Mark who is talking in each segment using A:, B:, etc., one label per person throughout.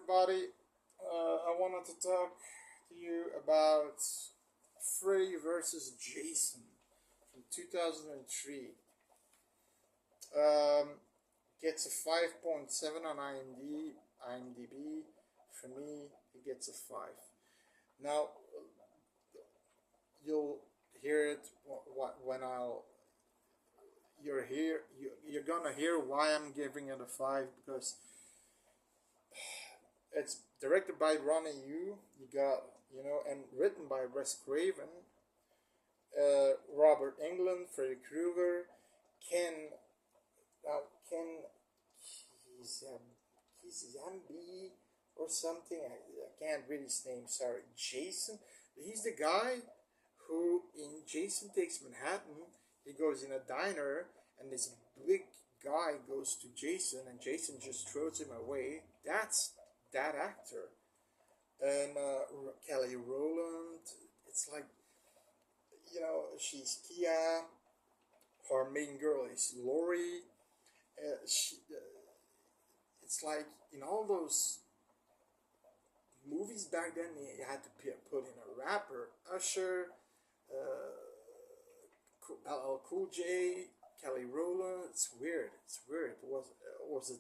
A: everybody. I wanted to talk to you about Freddy versus Jason from 2003. Um, Gets a 5.7 on IMDb. For me, it gets a 5. Now, you'll hear it when you're gonna hear why I'm giving it a 5, because it's directed by Ronnie Yu. You got, and written by Wes Craven, Robert Englund, Freddy Krueger, Ken, Ken Kizambi or something. I can't read his name. Sorry, Jason. He's the guy who in Jason Takes Manhattan, he goes in a diner and this big guy goes to Jason and Jason just throws him away. That's that actor. And Kelly Rowland, it's like, she's Kia. Her main girl is Lori. It's like in all those movies back then, you had to put in a rapper, Usher, LL Cool J, Kelly Rowland. It's weird. It's weird. It was a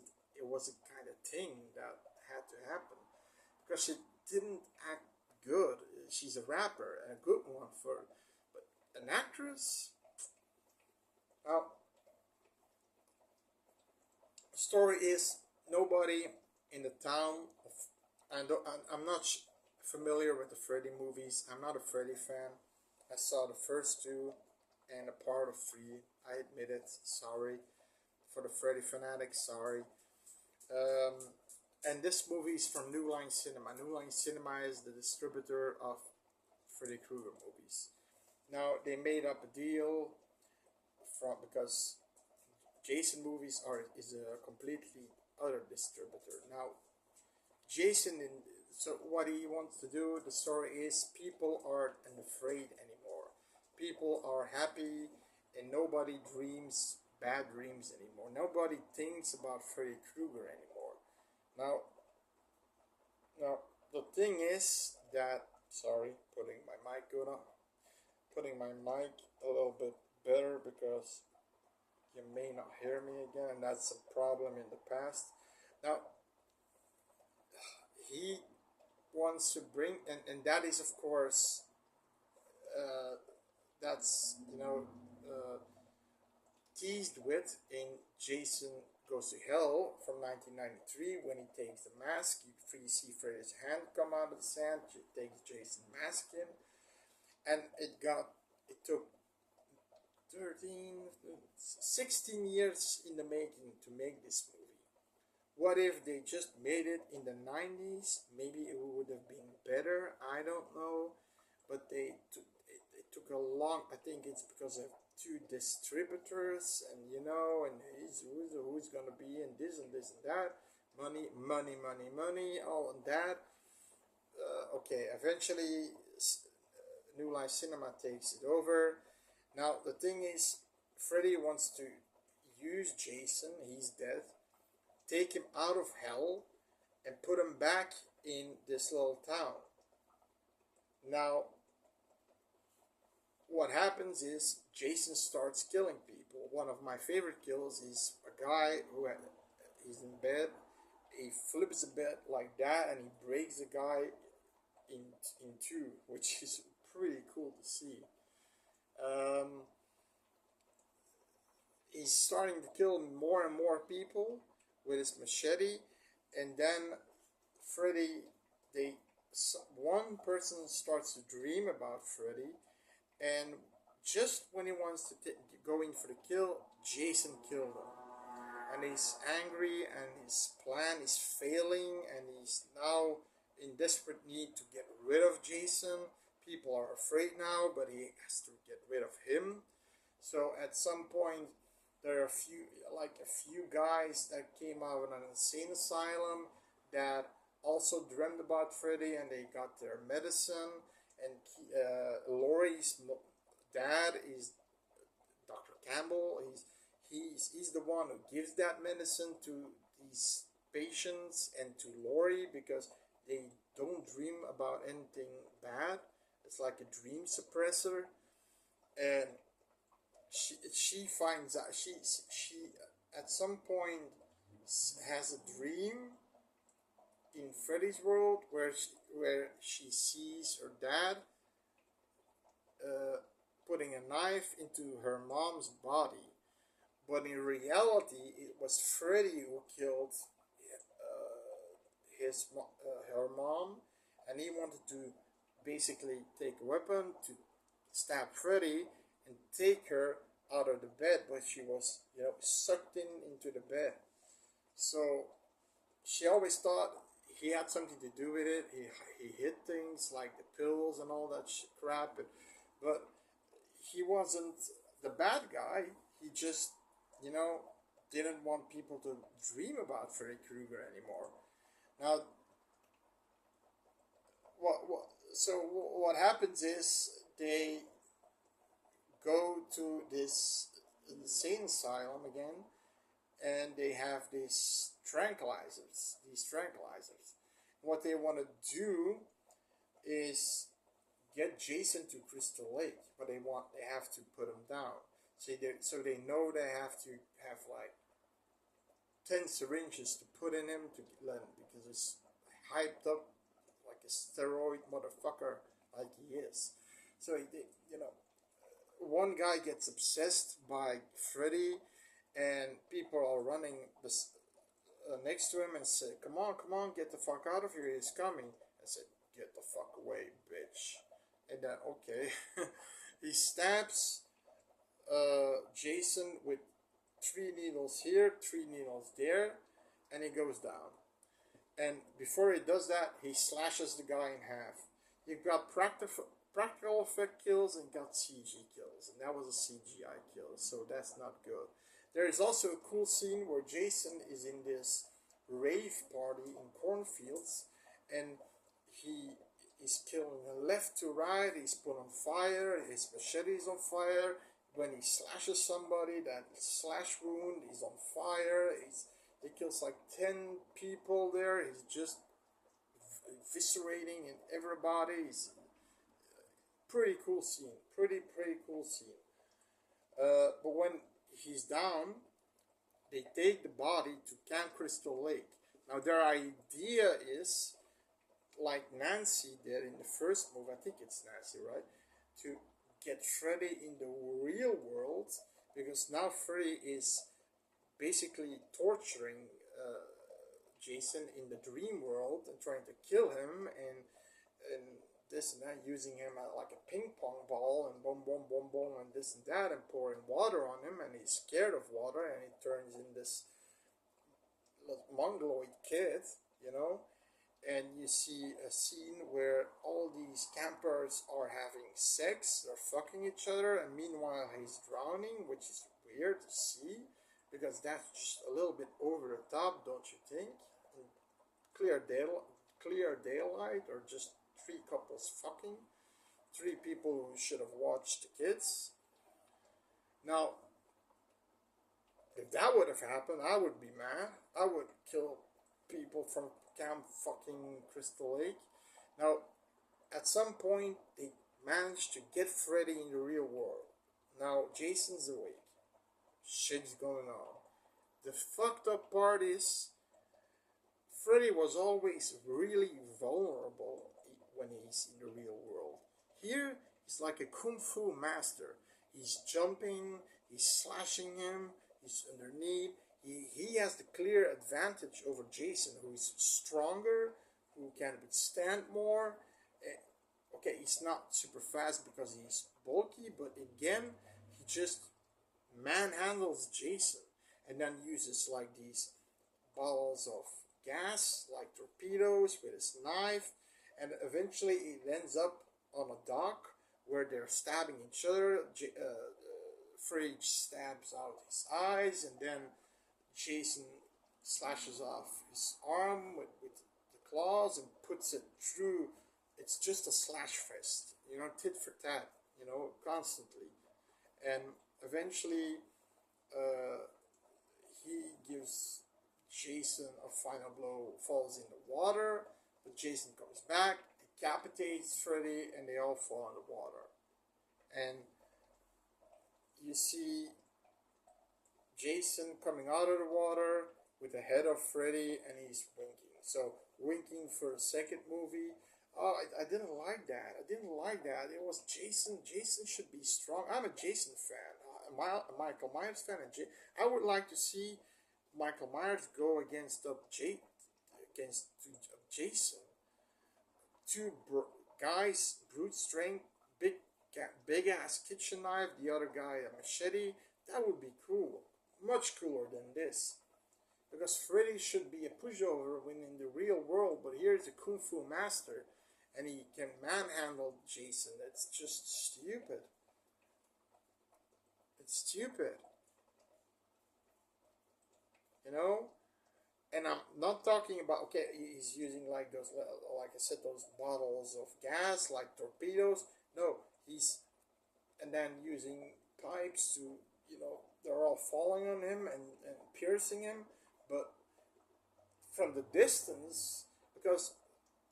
A: kind of thing that had to happen because she didn't act good. She's a rapper and a good one but an actress. Well, the story is nobody in the town of, I'm not familiar with the Freddy movies. I'm not a Freddy fan. I saw the first two and a part of three. I admit it. Sorry for the Freddy fanatics. Sorry. And this movie is from New Line Cinema. New Line Cinema is the distributor of Freddy Krueger movies. Now they made up a deal because Jason movies is a completely other distributor. Now so what he wants to do, the story is people aren't afraid anymore. People are happy and nobody dreams bad dreams anymore. Nobody thinks about Freddy Krueger anymore. Now the thing is that, sorry, putting my mic a little bit better because you may not hear me again, and that's a problem in the past. Now he wants to bring, and that is of course that's teased with in Jason Goes to Hell from 1993 when he takes the mask. You see Freddy's hand come out of the sand. He takes Jason's mask in, and it took 16 years in the making to make this movie. What if they just made it in the 90s? Maybe it would have been better. I don't know, but it took a long. I think it's because of two distributors, and who's gonna be in this and this and that. Money, all and that. Okay, eventually, New Line Cinema takes it over. Now the thing is, Freddy wants to use Jason. He's dead. Take him out of hell and put him back in this little town. Now, what happens is Jason starts killing people. One of my favorite kills is a guy he's in bed. He flips the bed like that and he breaks the guy in two, which is pretty cool to see. He's starting to kill more and more people with his machete, and then one person starts to dream about Freddy, and just when he wants to go in for the kill, Jason killed him, and he's angry, and his plan is failing, and he's now in desperate need to get rid of Jason. People are afraid now, but he has to get rid of him. So at some point, there are a few guys that came out of an insane asylum that also dreamed about Freddy, and they got their medicine. And Laurie's dad is Dr. Campbell. He's the one who gives that medicine to these Patience and to Lori because they don't dream about anything bad. It's like a dream suppressor, and she finds out she at some point has a dream in Freddy's world where she sees her dad uh, putting a knife into her mom's body, but in reality it was Freddy who killed her mom, and he wanted to basically take a weapon to stab Freddy and take her out of the bed, but she was sucked into the bed. So she always thought he had something to do with it. He hid things like the pills and all that crap, but he wasn't the bad guy. He just you know didn't want people to dream about Freddy Krueger anymore. Now, what so what happens is they go to this insane asylum again, and they have these tranquilizers. What they want to do is get Jason to Crystal Lake, but they have to put him down. So they know they have to have like 10 syringes to put in him to let him, because he's hyped up like a steroid motherfucker like he is. So one guy gets obsessed by Freddy, and people are running next to him and say, come on, get the fuck out of here, he's coming. I said, get the fuck away, bitch. And then, okay. He stabs Jason with 3 needles here, 3 needles there, and he goes down. And before he does that, he slashes the guy in half. You've got practical effect kills and got CG kills, and that was a CGI kill, so that's not good. There is also a cool scene where Jason is in this rave party in cornfields, and he is killing left to right. He's put on fire. His machete is on fire. When he slashes somebody, that slash wound is on fire. He kills like 10 people there. He's just eviscerating everybody. It's pretty cool scene. Pretty cool scene. But when he's down, they take the body to Camp Crystal Lake. Now their idea is, like Nancy did in the first movie, I think it's Nancy, right? To get Freddy in the real world, because now Freddy is basically torturing Jason in the dream world and trying to kill him, and this and that, using him like a ping pong ball, and boom, boom, boom, boom, and this and that, and pouring water on him, and he's scared of water, and he turns in this mongoloid kid, and you see a scene where all these campers are having sex, they're fucking each other, and meanwhile he's drowning, which is weird to see, because that's just a little bit over the top, don't you think? In clear daylight, or just 3 couples fucking, 3 people who should have watched the kids. Now, if that would have happened, I would be mad. I would kill people from Camp fucking Crystal Lake. Now, at some point, they managed to get Freddy in the real world. Now, Jason's awake. Shit's going on. The fucked up part is, Freddy was always really vulnerable when he's in the real world. Here, he's like a kung fu master. He's jumping, he's slashing him, he's underneath. He has the clear advantage over Jason, who is stronger, who can withstand more. Okay, he's not super fast because he's bulky, but again, he just manhandles Jason, and then uses like these balls of gas, like torpedoes, with his knife, and eventually it ends up on a dock where they're stabbing each other. Freddy stabs out his eyes, and then Jason slashes off his arm with the claws and puts it through. It's just a slash fest, tit for tat, constantly. And eventually he gives Jason, a final blow, falls in the water, but Jason comes back, decapitates Freddy, and they all fall in the water. And you see Jason coming out of the water with the head of Freddy, and he's winking. So winking for a second movie. Oh, I didn't like that. I didn't like that. It was Jason. Jason should be strong. I'm a Jason fan. Michael Myers fan. I would like to see Michael Myers go against against Jason. Two guys, brute strength, big ass kitchen knife. The other guy a machete. That would be cool. Much cooler than this. Because Freddy should be a pushover when in the real world, but here's a kung fu master, and he can manhandle Jason. That's just stupid. It's stupid. You know? And I'm not talking about, okay, he's using like those, like I said, those bottles of gas, like torpedoes. No, he's, and then using pipes to, they're all falling on him and piercing him. But from the distance, because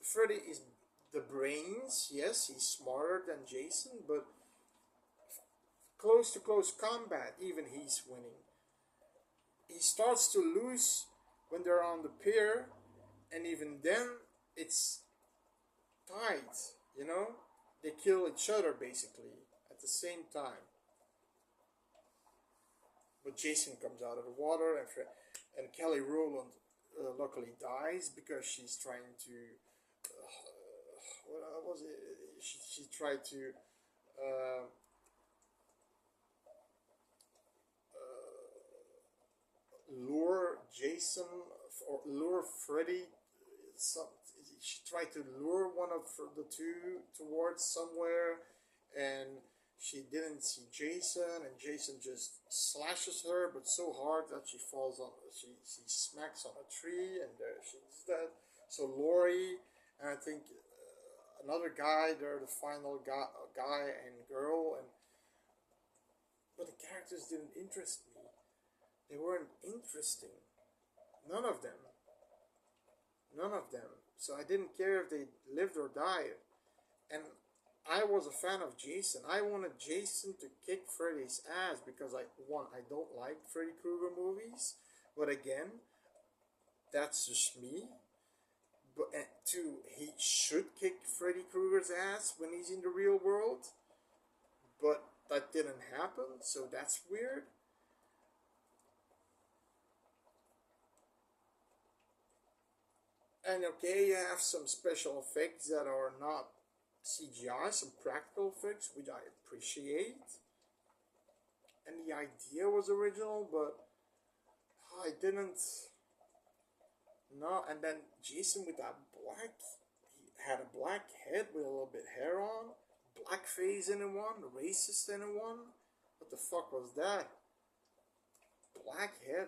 A: Freddy is the brains, yes, he's smarter than Jason, but close to close combat, even he's winning. He starts to lose when they're on the pier, and even then, it's tight, They kill each other, basically, at the same time. But Jason comes out of the water, and Kelly Rowland luckily dies because she's trying to... what was it? She tried to... lure Jason or lure Freddy. She tried to lure one of the two towards somewhere, and she didn't see Jason, and Jason just slashes her, but so hard that she falls on. She smacks on a tree, and she's dead. So Lori, and I think another guy, they're the final guy and girl, but the characters didn't interest me. They weren't interesting. None of them. None of them. So I didn't care if they lived or died. And I was a fan of Jason. I wanted Jason to kick Freddy's ass because I don't like Freddy Krueger movies. But again, that's just me. But two, he should kick Freddy Krueger's ass when he's in the real world. But that didn't happen, so that's weird. And okay, you have some special effects that are not CGI, some practical effects, which I appreciate. And the idea was original, but I didn't. No, and then Jason with that he had a black head with a little bit hair on, blackface in one, racist in one. What the fuck was that? Black head.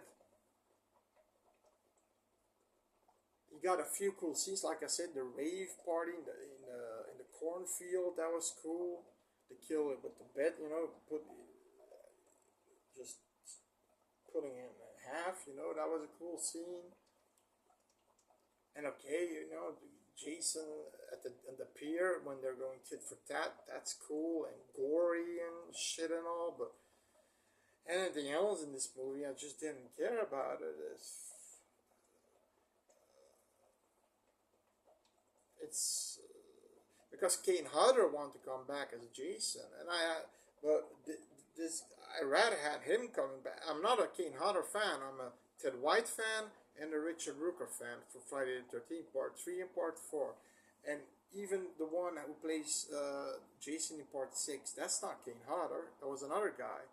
A: You got a few cool scenes, like I said, the rave party in the cornfield, that was cool. The kill it with the bed, just putting it in half, that was a cool scene. And okay, Jason at the pier when they're going tit for tat, that's cool and gory and shit and all, but anything else in this movie, I just didn't care about it. It's because Kane Hodder wanted to come back as Jason, and I rather had him coming back. I'm not a Kane Hodder fan. I'm a Ted White fan and a Richard Rooker fan for Friday the 13th Part 3 and Part 4, and even the one who plays Jason in Part 6. That's not Kane Hodder. That was another guy.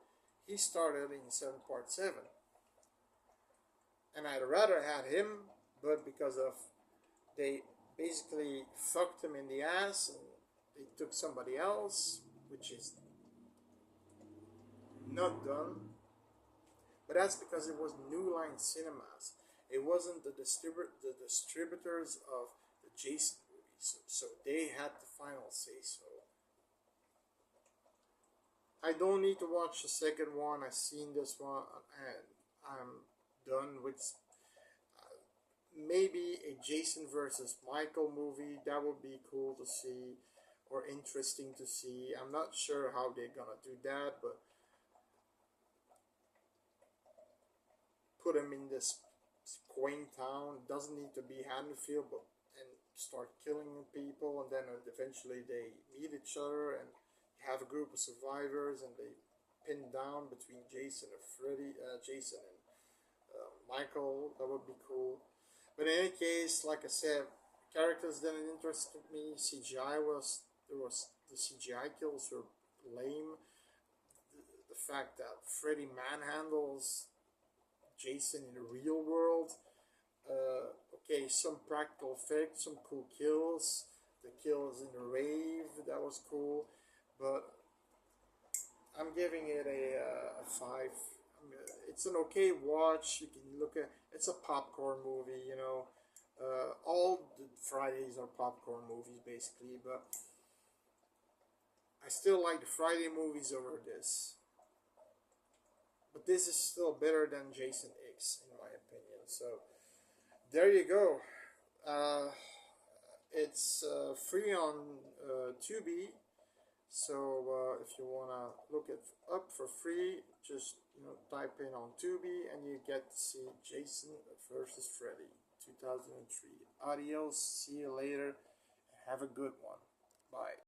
A: He started in Part 7, and I'd rather had him, but because of they basically fucked him in the ass and they took somebody else, which is not done. But that's because it was New Line Cinemas. It wasn't the distributors of the Jason movies, so they had the final say so. I don't need to watch the second one. I've seen this one and I'm done with. maybe a Jason versus Michael movie. That would be cool to see, or interesting to see. I'm not sure how they're gonna do that, but put him in this quaint town. Doesn't need to be Haddonfield, but and start killing people, and then eventually they meet each other and have a group of survivors, and they pin down between Jason and Jason and Michael. That would be cool. But in any case, like I said, characters didn't interest me. CGI was there was the CGI kills were lame. The fact that Freddy manhandles Jason in the real world. Okay, some practical effects, some cool kills. The kills in the rave, that was cool. But I'm giving it a 5. It's an okay watch. You can look at it's a popcorn movie, you know. All the Fridays are popcorn movies basically, but I still like the Friday movies over this. But this is still better than Jason X in my opinion. So there you go. Uh, it's free on Tubi. So if you wanna look it up for free, just type in on Tubi and you get to see Jason versus Freddy 2003. Adios. See you later. Have a good one. Bye.